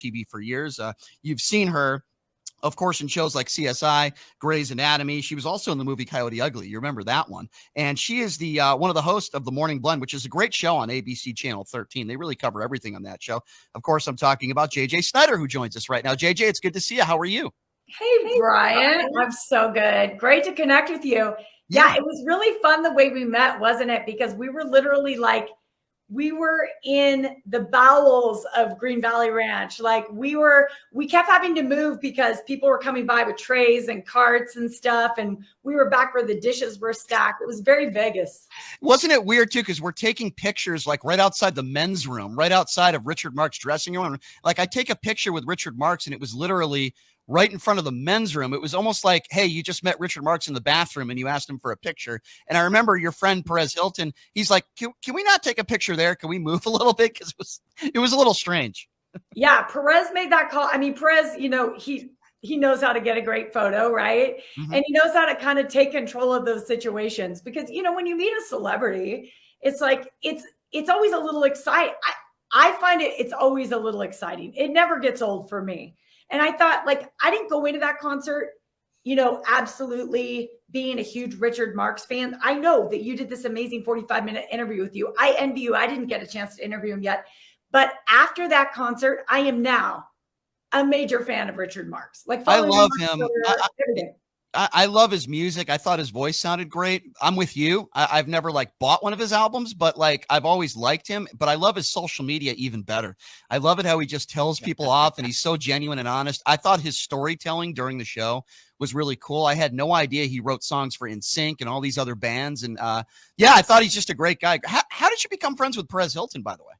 TV for years. You've seen her, of course, in shows like CSI, Grey's Anatomy. She was also in the movie Coyote Ugly. You remember that one. And she is the one of the hosts of The Morning Blend, which is a great show on ABC Channel 13. They really cover everything on that show. Of course, I'm talking about JJ Snyder, who joins us right now. JJ, it's good to see you. How are you? Hey, Brian. I'm so good. Great to connect with you. Yeah, it was really fun the way we met, wasn't it? Because we were literally like, we were in the bowels of Green Valley Ranch. Like we kept having to move because people were coming by with trays and carts and stuff. And we were back where the dishes were stacked. It was very Vegas. Wasn't it weird too? Because we're taking pictures like right outside the men's room, right outside of Richard Marx' dressing room. Like I take a picture with Richard Marx and it was literally right in front of the men's room. It was almost like, hey, you just met Richard Marx in the bathroom and you asked him for a picture. And I remember your friend Perez Hilton, he's like, can we not take a picture there? Can we move a little bit? Because it was a little strange. Yeah, Perez made that call. I mean, Perez, he knows how to get a great photo, right? Mm-hmm. And he knows how to kind of take control of those situations because, when you meet a celebrity, it's like, it's always a little exciting. I find it's always a little exciting. It never gets old for me. And I thought, like, I didn't go into that concert, absolutely being a huge Richard Marx fan. I know that you did this amazing 45-minute interview with you. I envy you. I didn't get a chance to interview him yet. But after that concert, I am now a major fan of Richard Marx. Like, I love him. I love his music. I thought his voice sounded great. I'm with you. I've never bought one of his albums, but I've always liked him, but I love his social media even better. I love it how he just tells people off and he's so genuine and honest. I thought his storytelling during the show was really cool. I had no idea he wrote songs for NSYNC and all these other bands. And I thought he's just a great guy. How did you become friends with Perez Hilton, by the way?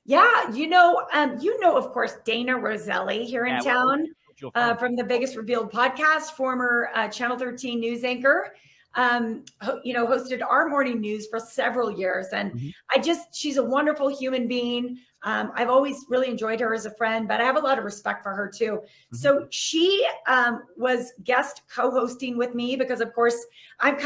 Yeah. Of course, Dana Roselli here in town. From the Vegas Revealed podcast, former Channel 13 news anchor, hosted our morning news for several years. And she's a wonderful human being. I've always really enjoyed her as a friend, but I have a lot of respect for her too. Mm-hmm. So she was guest co-hosting with me because of course I'm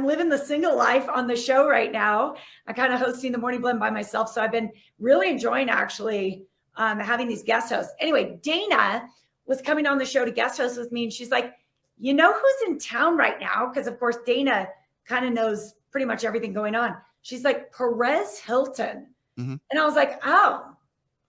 living the single life on the show right now. I'm kind of hosting the Morning Blend by myself. So I've been really enjoying actually having these guest hosts. Anyway, Dana was coming on the show to guest host with me. And she's like, who's in town right now? Because of course, Dana kind of knows pretty much everything going on. She's like, Perez Hilton. Mm-hmm. And I was like, oh,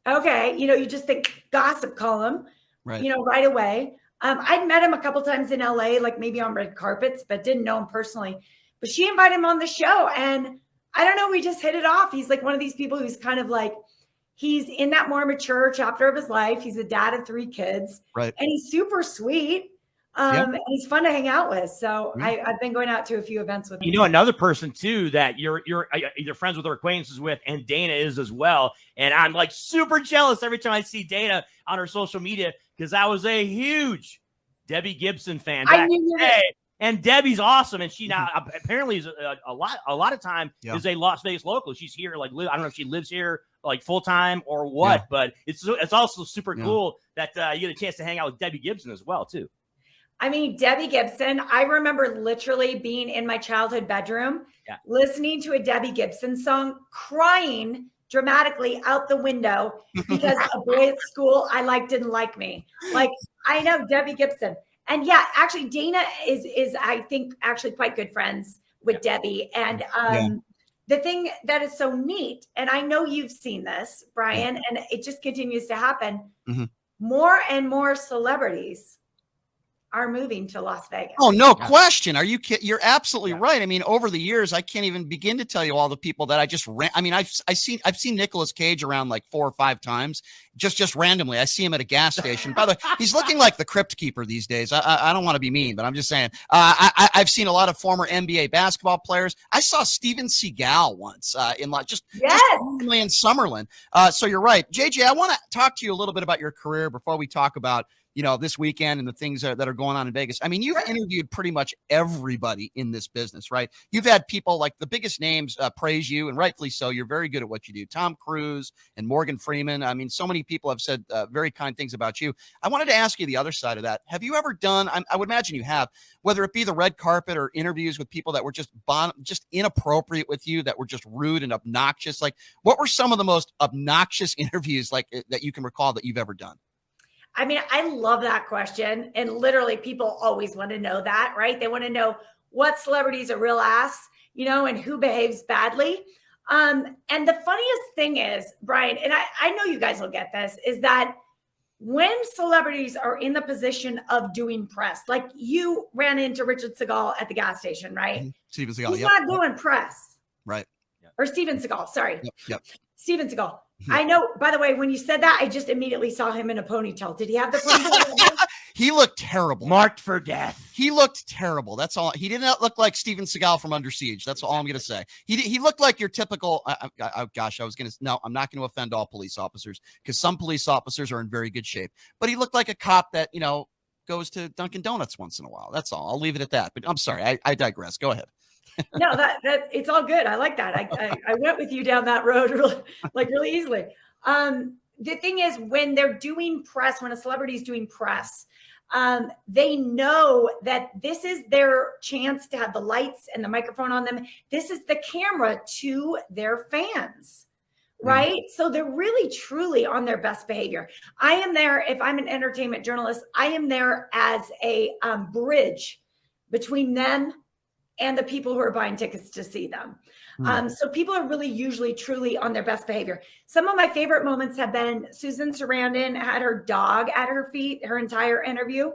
okay. You just think gossip column, right. Right away. I'd met him a couple times in LA, like maybe on red carpets, but didn't know him personally. But she invited him on the show. And I don't know, we just hit it off. He's like one of these people who's kind of like, he's in that more mature chapter of his life. He's a dad of 3 kids. Right. And he's super sweet. And he's fun to hang out with. So I've been going out to a few events with him. Another person too that you're either friends with or acquaintances with, and Dana is as well. And I'm like super jealous every time I see Dana on her social media because I was a huge Debbie Gibson fan back in the day. And Debbie's awesome, and she now apparently is a lot of time is a Las Vegas local. She's here, I don't know if she lives here full time or what, but it's also super cool that you get a chance to hang out with Debbie Gibson as well too. I mean, Debbie Gibson, I remember literally being in my childhood bedroom, listening to a Debbie Gibson song, crying dramatically out the window because a boy at school I didn't like me. I know Debbie Gibson. And actually Dana is I think actually quite good friends with Debbie. And the thing that is so neat, and I know you've seen this, Brian, and it just continues to happen, more and more celebrities are moving to Las Vegas. Oh, no question. Are you kidding? You're absolutely right. I mean, over the years, I can't even begin to tell you all the people that I just ran. I mean, I've seen Nicolas Cage around 4 or 5 times, just randomly. I see him at a gas station. By the way, he's looking like the Crypt Keeper these days. I don't want to be mean, but I'm just saying. I've seen a lot of former NBA basketball players. I saw Steven Seagal once just randomly in Summerlin. So you're right, JJ. I want to talk to you a little bit about your career before we talk about this weekend and the things that are going on in Vegas. I mean, you've interviewed pretty much everybody in this business, right? You've had people like the biggest names praise you, and rightfully so. You're very good at what you do. Tom Cruise and Morgan Freeman. I mean, so many people have said very kind things about you. I wanted to ask you the other side of that. Have you ever done, I would imagine you have, whether it be the red carpet or interviews with people that were just inappropriate with you, that were just rude and obnoxious? Like, what were some of the most obnoxious interviews like that you can recall that you've ever done? I mean, I love that question. And literally people always want to know that, right? They want to know what celebrity's a real ass, and who behaves badly. And the funniest thing is, Brian, and I know you guys will get this, is that when celebrities are in the position of doing press, like you ran into Richard Segal at the gas station, right? Mm-hmm. Steven Seagal. He's not doing press. Right. Or Steven Seagal, sorry. Yep. Steven Seagal. I know, by the way, when you said that, I just immediately saw him in a ponytail. Did he have the ponytail? He looked terrible. Marked for death. He looked terrible. That's all. He did not look like Steven Seagal from Under Siege. That's all I'm going to say. He looked like your typical, no, I'm not going to offend all police officers, because some police officers are in very good shape. But he looked like a cop that, goes to Dunkin' Donuts once in a while. That's all. I'll leave it at that. But I'm sorry. I digress. Go ahead. No, that it's all good. I like that. I went with you down that road really easily. The thing is, when they're doing press, when a celebrity is doing press, they know that this is their chance to have the lights and the microphone on them. This is the camera to their fans, right? So they're really, truly on their best behavior. I am there, if I'm an entertainment journalist, I am there as a bridge between them and the people who are buying tickets to see them. So people are really usually truly on their best behavior. Some of my favorite moments have been Susan Sarandon had her dog at her feet, her entire interview.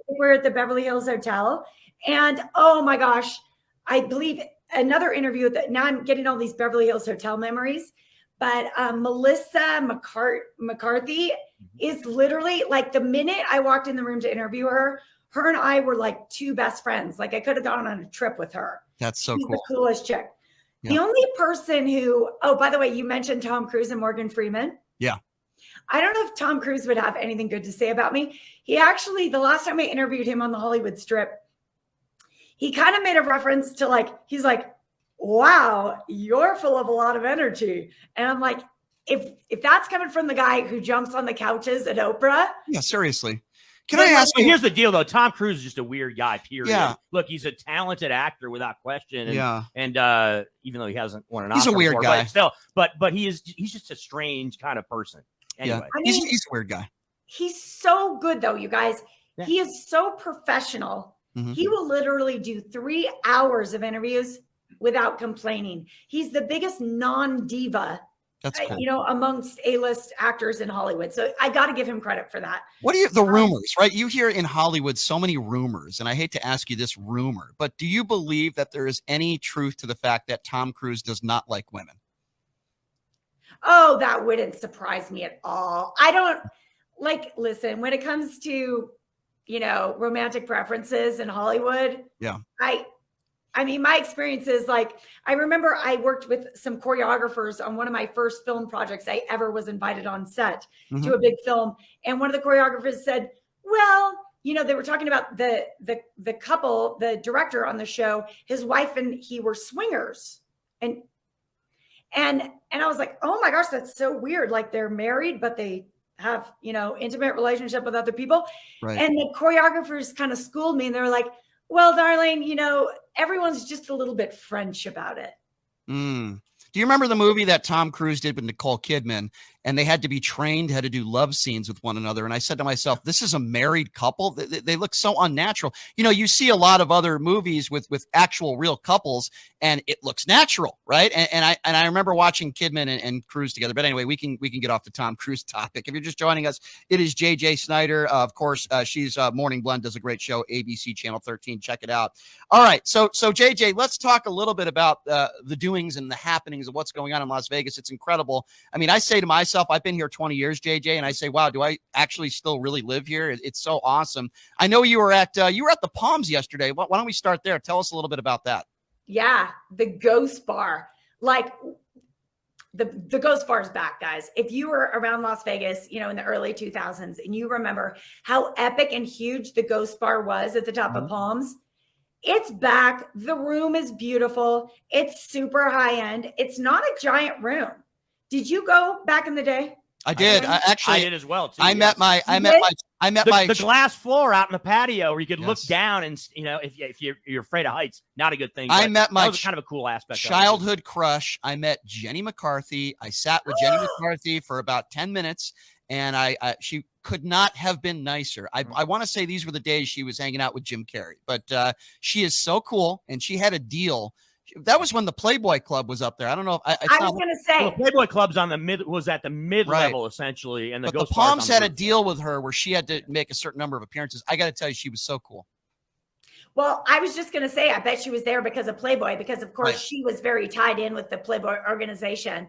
We're at the Beverly Hills Hotel. And oh my gosh, I believe another interview that now I'm getting all these Beverly Hills Hotel memories, but Melissa McCarthy is literally like, the minute I walked in the room to interview her and I were like two best friends. Like I could have gone on a trip with her. That's so She's cool. The coolest chick. Yeah. The only person who, by the way, you mentioned Tom Cruise and Morgan Freeman. Yeah. I don't know if Tom Cruise would have anything good to say about me. He actually, the last time I interviewed him on the Hollywood Strip, he kind of made a reference to he's like, wow, you're full of a lot of energy. And I'm like, if that's coming from the guy who jumps on the couches at Oprah. Yeah, seriously. Can I ask you? Here's the deal, though. Tom Cruise is just a weird guy, period. Yeah. Look, he's a talented actor without question. And, yeah. And even though he hasn't won an Oscar he's a weird before, guy. But still, but he's just a strange kind of person. Anyway. Yeah. I mean, he's a weird guy. He's so good, though, you guys. Yeah. He is so professional. Mm-hmm. He will literally do 3 hours of interviews without complaining. He's the biggest non-diva. That's cool. Amongst A-list actors in Hollywood. So I got to give him credit for that. What do the rumors, right? You hear in Hollywood so many rumors, and I hate to ask you this rumor, but do you believe that there is any truth to the fact that Tom Cruise does not like women? Oh, that wouldn't surprise me at all. I don't listen, when it comes to, romantic preferences in Hollywood. Yeah. I mean, my experience is I remember I worked with some choreographers on one of my first film projects I ever was invited on set to a big film. And one of the choreographers said, well, they were talking about the couple, the director on the show, his wife and he were swingers. And I was like, oh my gosh, that's so weird. Like they're married, but they have, intimate relationship with other people. Right. And the choreographers kind of schooled me and they were like, well, darling, everyone's just a little bit French about it. Do you remember the movie that Tom Cruise did with Nicole Kidman, and they had to be trained how to do love scenes with one another? And I said to myself, this is a married couple. They look so unnatural. You see a lot of other movies with actual real couples, and it looks natural, right? And I remember watching Kidman and Cruise together. But anyway, we can get off the Tom Cruise topic. If you're just joining us, it is JJ Snyder. Of course, she's Morning Blend, does a great show, ABC Channel 13. Check it out. All right, so JJ, let's talk a little bit about the doings and the happenings of what's going on in Las Vegas. It's incredible. I mean, I say to myself, I've been here 20 years, JJ, and I say, wow, do I actually still really live here? It's so awesome. I know you were at the Palms yesterday. Why don't we start there? Tell us a little bit about that. Yeah, the Ghost Bar. the Ghost Bar is back, guys. If you were around Las Vegas, you know, in the early 2000s, and you remember how epic and huge the Ghost Bar was at the top of Palms, it's back. The room is beautiful. It's super high end. It's not a giant room. Did you go back in the day? I did. I did as well too. I met my the glass floor out in the patio where you could look Yes. down, and you know, if you're afraid of heights, not a good thing. I met my that was kind of a cool aspect. childhood crush. I met Jenny McCarthy. I sat with Jenny McCarthy for about 10 minutes, and she could not have been nicer. I want to say these were the days she was hanging out with Jim Carrey, but she is so cool, and she had a deal. That was when the Playboy Club was up there. I don't know. I was going to say, well, Playboy Club's on the mid level essentially, and the Palms had a deal with her where she had to make a certain number of appearances. I got to tell you, she was so cool. Well, I was just going to say, I bet she was there because of Playboy, because of course she was very tied in with the Playboy organization.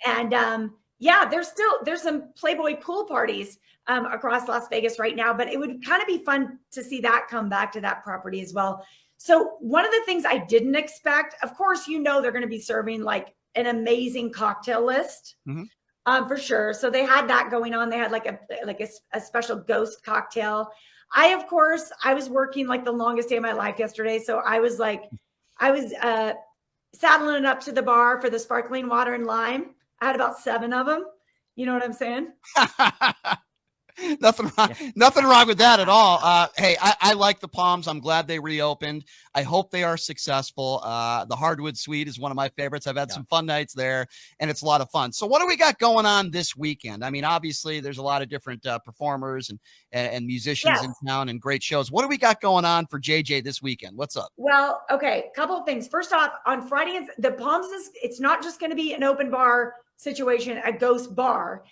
And yeah, there's some Playboy pool parties across Las Vegas right now, but it would kind of be fun to see that come back to that property as well. So one of the things I didn't expect, of course, you know, they're going to be serving like an amazing cocktail list for sure. So they had that going on. They had like a special ghost cocktail. I was working like the longest day of my life yesterday. So I was saddling it up to the bar for the sparkling water and lime. I had about 7 of them. You know what I'm saying? Nothing wrong with that at all. Hey, I like the Palms. I'm glad they reopened. I hope they are successful. The Hardwood Suite is one of my favorites. I've had some fun nights there, and it's a lot of fun. So what do we got going on this weekend? I mean, obviously there's a lot of different performers and musicians in town and great shows. What do we got going on for JJ this weekend? What's up? Well, okay, a couple of things. First off, on Friday, the Palms it's not just going to be an open bar situation, a ghost bar.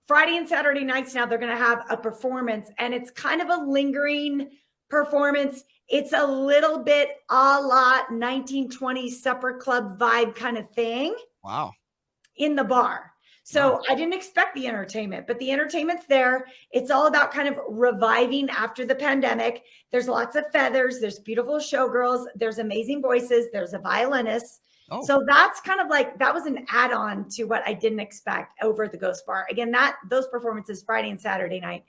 Friday and Saturday nights now, they're going to have a performance, and it's kind of a lingering performance. It's a little bit a la 1920s supper club vibe kind of thing. Wow. In the bar. So I didn't expect the entertainment, but the entertainment's there. It's all about kind of reviving after the pandemic. There's lots of feathers. There's beautiful showgirls. There's amazing voices. There's a violinist. So that's kind of like, that was an add-on to what I didn't expect over at the Ghost Bar. Again, those performances Friday and Saturday night.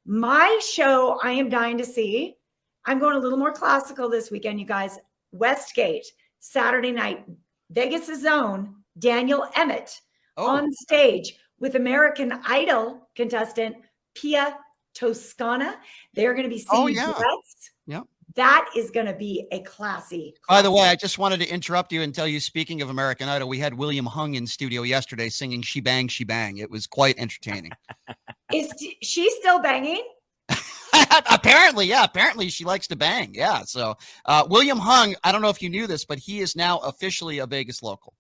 My show, I am dying to see. I'm going a little more classical this weekend, you guys. Westgate, Saturday night, Vegas' own Daniel Emmett on stage with American Idol contestant Pia Toscana. They're going to be singing duets. Yeah. That is going to be a classy. By the way, I just wanted to interrupt you and tell you, speaking of American Idol, we had William Hung in studio yesterday singing She Bang, She Bang. It was quite entertaining. Is she still banging? Apparently, yeah. Apparently she likes to bang. Yeah. So William Hung, I don't know if you knew this, but he is now officially a Vegas local.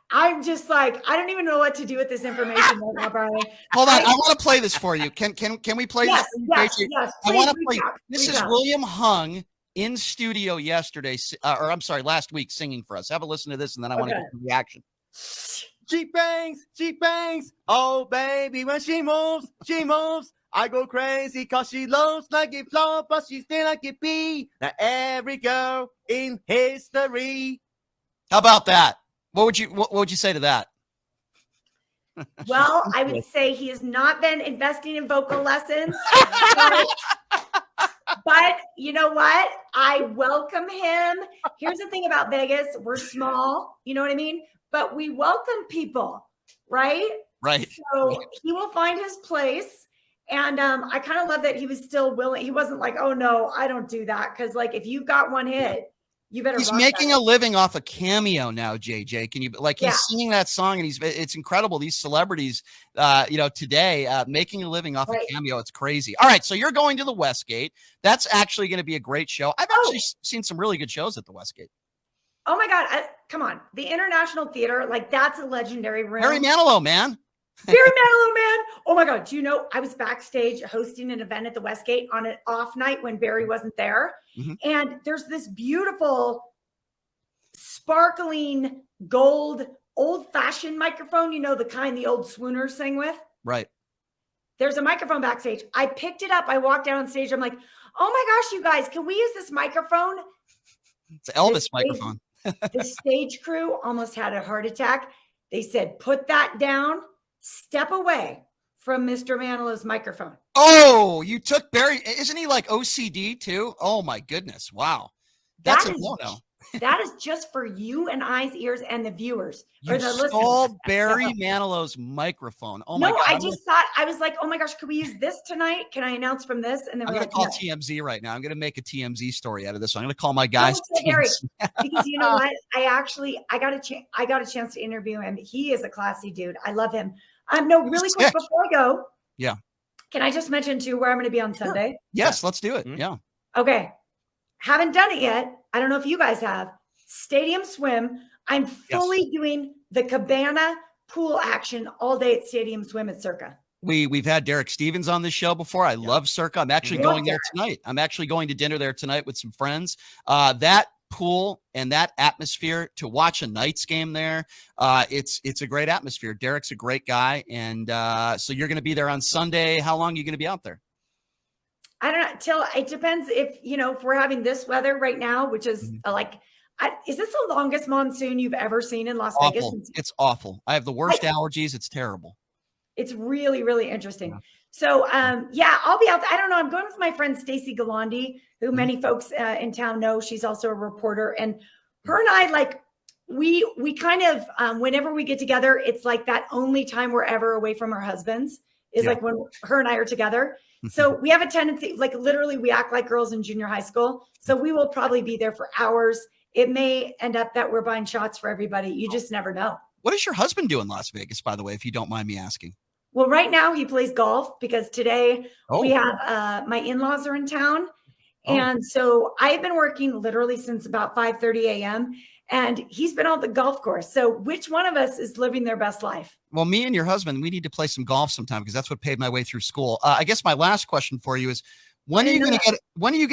I'm just like, I don't even know what to do with this information right now, Brian. Hold on, I want to play this for you. Can we play this? Yes. I want to play. This is William Hung in studio yesterday, or I'm sorry, last week, singing for us. Have a listen to this, and then I want to get the reaction. She bangs. Oh, baby, when she moves. I go crazy because she looks like it flow, but she still like it be. Now every girl in history. How about that? What would you say to that? Well, I would say he has not been investing in vocal lessons. But you know what? I welcome him. Here's the thing about Vegas. We're small, you know what I mean? But we welcome people, right? Right. So he will find his place. And I kind of love that he was still willing. He wasn't like, oh, no, I don't do that. Because, like, if you've got one hit, you better. He's making a living off a cameo now, JJ. Can you he's singing that song, and it's incredible. These celebrities, today making a living off a cameo. It's crazy. All right, so you're going to the Westgate. That's actually going to be a great show. I've actually seen some really good shows at the Westgate. Oh my God! Come on, the International Theater, like that's a legendary room. Barry Manilow, man. Barry Manilow, man. Oh my God. Do you know, I was backstage hosting an event at the Westgate on an off night when Barry wasn't there. And there's this beautiful, sparkling gold, old-fashioned microphone, you know, the kind the old swooners sing with. Right. There's a microphone backstage. I picked it up. I walked down on stage. I'm like, oh my gosh, you guys, can we use this microphone? It's an Elvis microphone. The stage crew almost had a heart attack. They said, put that down, step away from Mr. Manilow's microphone. Oh, you took Barry. Isn't he like OCD too? Oh my goodness. Wow. That's a no-no. That is just for you and I's ears and the viewers or You the listeners. stole Barry Manilow's microphone. Oh my God. I just thought, I was like, oh my gosh, could we use this tonight? Can I announce from this? And then I'm we're going to like, call no. TMZ right now. I'm going to make a TMZ story out of this one. I'm going to call my guys. Don't say Barry, because you know what? I got a chance to interview him. He is a classy dude. I love him. No, really quick before I go. Yeah. Can I just mention too where I'm going to be on Sunday? Yes, let's do it. Mm-hmm. Yeah. Okay. Haven't done it yet. I don't know if you guys have. Stadium Swim. I'm fully doing the cabana pool action all day at Stadium Swim at Circa. We've had Derek Stevens on this show before. I love Circa. I'm actually going there tonight. I'm actually going to dinner there tonight with some friends. That pool and that atmosphere to watch a Knights game there, it's a great atmosphere. Derek's a great guy, and so you're going to be there on Sunday. How long are you going to be out there? I don't know. It depends if we're having this weather right now, which is is this the longest monsoon you've ever seen in Las Vegas? It's awful. I have the worst allergies. It's terrible. It's really, really interesting. Yeah. So, I'll be out. I don't know. I'm going with my friend Stacy Galandi, who many folks in town know. She's also a reporter, and her and I we kind of whenever we get together, it's like that only time we're ever away from our husbands is like when her and I are together. So we have a tendency, literally, we act like girls in junior high school. So we will probably be there for hours. It may end up that we're buying shots for everybody. You just never know. What does your husband do in Las Vegas, by the way, if you don't mind me asking? Well, right now he plays golf because today we have my in-laws are in town. And so I've been working literally since about 5:30 a.m. and he's been on the golf course. So which one of us is living their best life? Well, me and your husband, we need to play some golf sometime because that's what paid my way through school. I guess my last question for you is, when are you going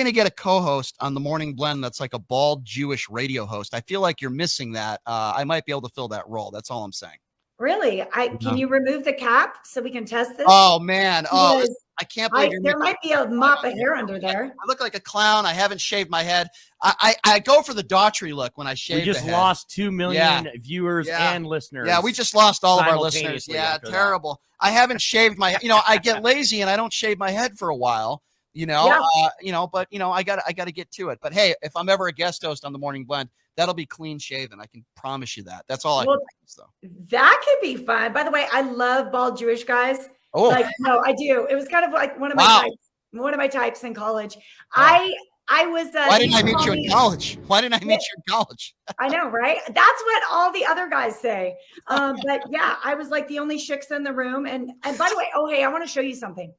to get a co-host on the Morning Blend that's like a bald Jewish radio host? I feel like you're missing that. I might be able to fill that role. That's all I'm saying. Really? Can you remove the cap so we can test this? Oh man. Oh, I can't believe there might be a mop of hair under there. I look like a clown. I haven't shaved my head. I go for the Daughtry look when I shave. We just lost 2 million viewers and listeners. Yeah, we just lost all of our listeners. Yeah, terrible. I haven't shaved my. I get lazy and I don't shave my head for a while. But I got to get to it. But hey, if I'm ever a guest host on the Morning Blend, that'll be clean shaven. I can promise you that. That's all I can promise, though. That could be fun. By the way, I love bald Jewish guys. Oh, no, I do. It was kind of like one of my types in college. I was. Why didn't I meet you in college? Why didn't I meet you in college? I know, right? That's what all the other guys say. But yeah, I was like the only chicks in the room. And by the way, hey, I want to show you something.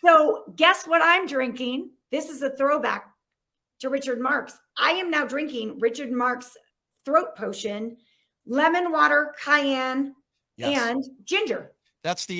So guess what I'm drinking? This is a throwback to Richard Marx. I am now drinking Richard Marx throat potion, lemon water, cayenne, and ginger. That's the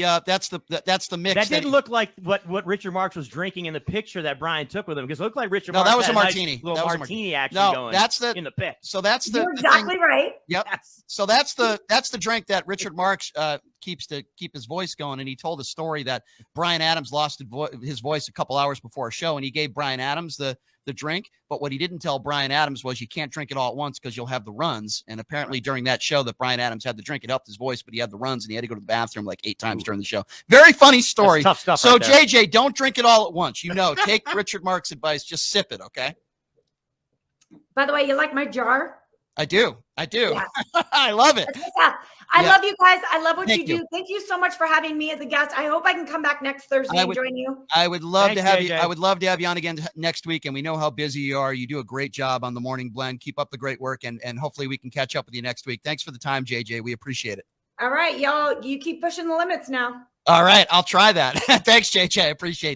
mix. That didn't look like what Richard Marx was drinking in the picture that Brian took with him, because it looked like Richard Marx. No, that was a martini. Nice little martini action going. That's in the pit. So that's the. You're exactly right. Yep. Yes. So that's the drink that Richard Marx keeps to keep his voice going. And he told a story that Bryan Adams lost his voice a couple hours before a show, and he gave Bryan Adams the drink. But what he didn't tell Bryan Adams was you can't drink it all at once because you'll have the runs. And apparently during that show that Bryan Adams had the drink, it helped his voice, but he had the runs and he had to go to the bathroom like 8 times during the show. Very funny story. That's tough stuff. So right JJ, don't drink it all at once. Take Richard Marx's advice. Just sip it. Okay. By the way, you like my jar? I do. Yeah. I love it. I love you guys. I love what you do. Thank you so much for having me as a guest. I hope I can come back next Thursday and join you. I would love to have you. I would love to have you on again next week. And we know how busy you are. You do a great job on the Morning Blend. Keep up the great work. And hopefully we can catch up with you next week. Thanks for the time, JJ. We appreciate it. All right, y'all. You keep pushing the limits now. All right. I'll try that. Thanks, JJ. I appreciate it.